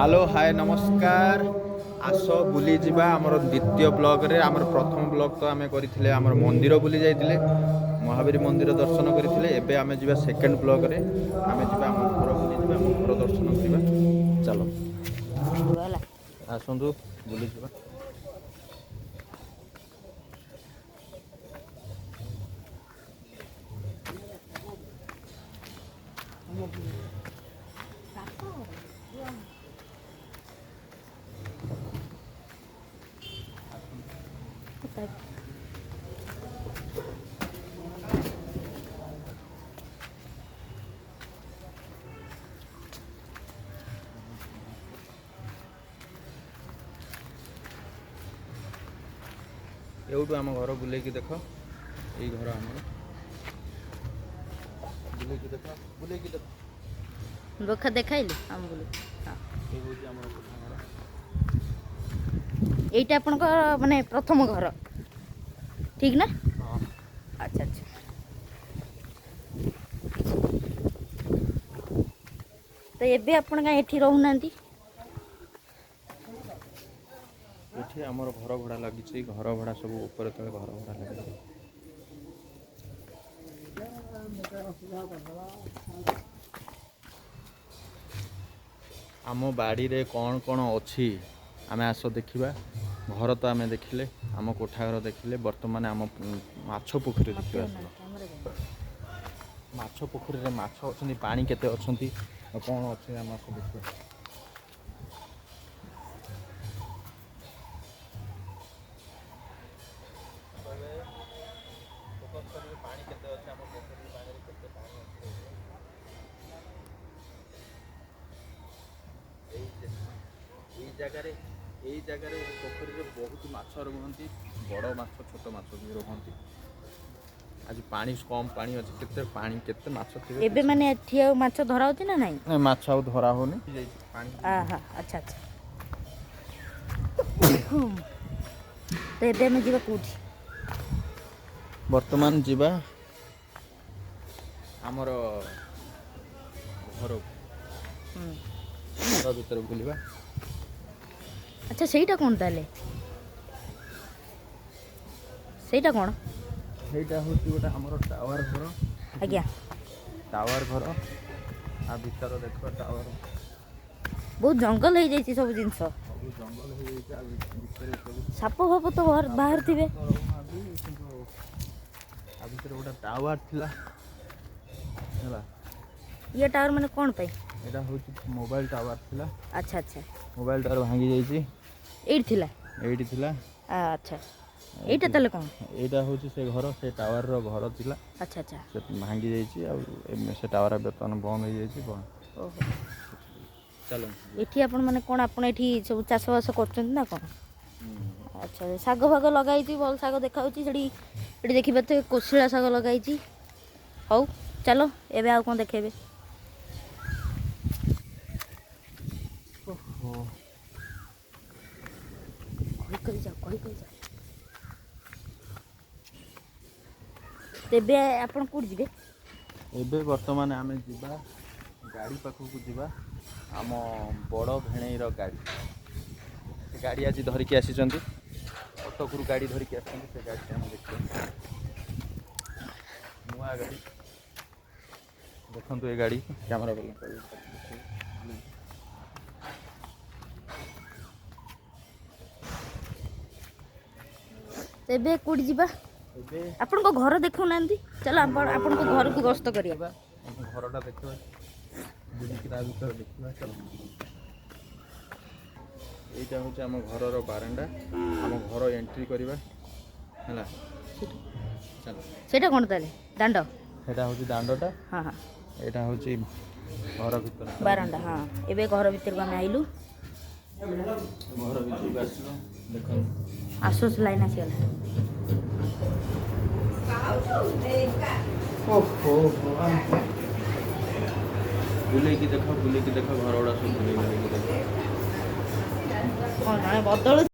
Hello hi नमस्कार आस बुली जीवा आमर द्वितीय ब्लॉग रे आमर प्रथम ब्लॉग तो आम करथिले आमर मंदिर बुली जाइतिले महावीर मंदिर दर्शन करथिले एबे आमे जीवा सेकंड ब्लॉग रे आमे जीवा आम घर बुली जीवा आम घर दर्शन करिबा चलो आसंतु बुली जीवा। एवटू आम घर बुले देख यही घर आम बुले देख बोखा देखाइले हम बोले এইটা আপনার মানে প্রথম ঘর ঠিক না? আচ্ছা আচ্ছা তো এবে আপন কা এଠି রহুনান্তি এଠି আমার ঘর ভড়া লাগিছে ঘর ভড়া সব উপরে তলে ঘর ভড়া লাগিছে आम बाड़ी रे कौन कौन अच्छी आम आस देखा घर तो आम देखिले आम कोठा घर देखिले बर्तमान आम माछ पोखरी देखा माछ पोखरी रे माछ अच्छी पानी केते अच्छी कौन अच्छे आम आस देखा पानी केते अच्छे आम पोखरी पानी रे केते पानी यही जगह पोखरी रे बहुत माछ रुहंती बड़ माछ छोट माछ भी रुहंती आज पानी कम पानी अछि केते पानी केते माछ थिबे एबे माने एठी माछ धरा होती ना नहीं नहीं माछ आ धरा होनी पानी आहा अच्छा अच्छा तो एबे में जीवा कोठी वर्तमान जीवा हमर घर भीतर बुलिबा। अच्छा ସେଇଟା কোন তালে ସେଇଟା কোন ସେଇଟା ହଉଛି ଗୋଟେ ଆମର ଟାୱାର ଘର ଆଜ୍ଞା ଟାୱାର ଘର आ ଭିତର ଦେଖ ଟାୱାର ବହୁତ ଜଙ୍ଗଲ ହେଇ ଯାଇଛି ସବୁ ଜିନିଷ ସବୁ ଜଙ୍ଗଲ ହେଇ ଯାଇଛି आ ଭିତରେ ସବୁ ସାପ ଫାପ ତ ବାହାର ଥିବେ आ ଭିତରେ ଗୋଟେ ଟାୱାର ଥିଲା ହେଲା ये टावर माने कोन पाई एटा होची मोबाइल टावर थिला अच्छा अच्छा मोबाइल टावर भांगी जाईची एइट थिला अच्छा एइटा तले कोन एटा होची से घर से टावर रो घर थिला अच्छा अच्छा से भांगी जाईची आ से टावर बेतन बंद हो जाईची बंद ओहो चलो एठी आपण माने कोन आपण एठी सब चाष बास करछन ना कोन अच्छा साग भाग लगाईची भल साग देखाउची सेडी एठी देखिबे त कोसिला साग लगाईची हौ चलो एबे आ कोन देखेबे कही जा तेबे आपण कोड जिबे एबे वर्तमान आमे जिबा गाड़ी पाखु को जिबा आम बड़ भेणई रो गाड़ी आज धरिकी आसी चंदी अटकुरु गाड़ी धरिकी आसी से गाड़ी हम देखिए नुआ गाड़ी देखंतु ए गाड़ी कैमरा बोल तेबे कोड जिबा आपण को घर देखौ नांदी चलो आपण को घर को गस्त करिया घरटा देखिबा बुलिकी ता भीतर देखिबा चलो एटा होचे हम घर रो बारंडा हम घर एंट्री करिबा हला चलो सेटा कोन ताले दांडो एटा होचे दांडोटा हां हां एटा होचे घर भीतर बारंडा हां एबे घर भीतर को हम आइलु घर भीतर आसलो देखो आसोस लाइन आसीला ओहो बुले की देखो घर उड़ा सब बुले की देखो कौन बदल